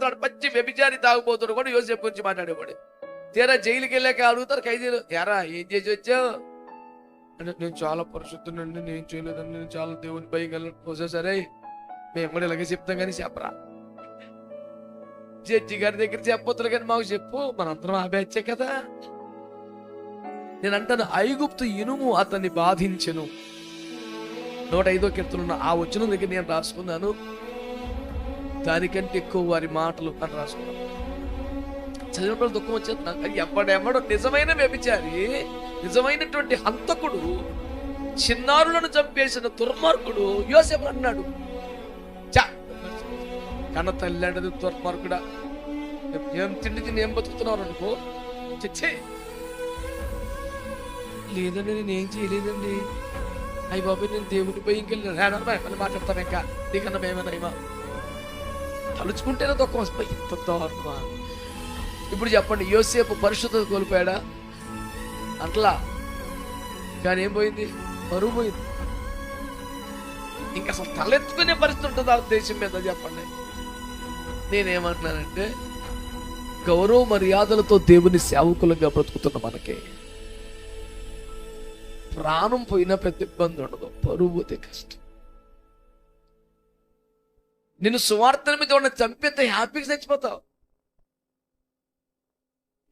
మాట్లాడు, పచ్చి వ్యభిచారి తాగుపోతుడు కూడా యోసేపు గురించి మాట్లాడేవాడు. తీరా జైలుకి వెళ్ళాక అడుగుతారు ఖైదీలు, ఎరా ఏం చేసి వచ్చావు అంటే, నేను చాలా పరిశుద్ధునండి, నేను చేయలేదండి, నేను చాలా దేవుని భయం సరే మేము కూడా ఇలాగే చెప్తాం కానీ చెప్పరా, జడ్జి గారి దగ్గర చెప్పొద్దులు కానీ మాకు చెప్పు, మనందరం ఆపేచ్చే కదా. నేను అంటాను, ఐగుప్తు ఇనుము అతన్ని బాధించెను. 105వ కీర్తనలో ఆ వచనం దగ్గర నేను రాసుకున్నాను, దానికంటే ఎక్కువ వారి మాటలు అని రాసుకున్నాను. చదివినప్పుడు దుఃఖం వచ్చేది నాకు. ఎప్పుడెవడో నిజమైన వ్యభిచారి, నిజమైనటువంటి హంతకుడు, చిన్నారులను చంపేసిన దుర్మార్గుడు యోసేపు అన్నాడు, చా కన్న తల్లి అంటది దుర్మార్గుడా, ఏం తిండి తిని ఏం బతుకుతున్నావు అనుకో, చచ్చే లేదండి నేనేం చేయలేదండి, అయ్యి బాబు నేను దేవుని భయంకెళ్ళి మాట్లాడతాను, ఇంకా నీకన్నా మేమేనా తలుచుకుంటేనే దుఃఖం వస్తుంది. ఇంత దారుణమా? ఇప్పుడు చెప్పండి, యోసేపు పరిశుద్ధత కోల్పోయాడా? అట్లా కానీ ఏం పోయింది? పరువు పోయింది. ఇంకా అసలు తలెత్తుకునే పరిస్థితి ఉంటుంది ఆ దేశం మీద. చెప్పండి, నేనేమంటున్నానంటే, గౌరవ మర్యాదలతో దేవుని సేవకులుగా బ్రతుకుతున్న మనకి ప్రాణం పోయినా పెద్ద ఇబ్బంది ఉండదు, పరువు పోతే కష్టం. నిన్ను సువార్తల మీద ఉన్న చంపేంత హ్యాపీగా చచ్చిపోతావు,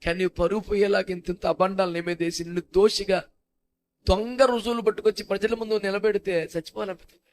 కానీ నువ్వు పరువు పోయేలాగా ఇంత అబండాలు నేమేదేసి నిన్ను దోషిగా దొంగ రుజువులు పట్టుకొచ్చి ప్రజల ముందు నిలబెడితే చచ్చిపోవాలనిపిస్తుంది.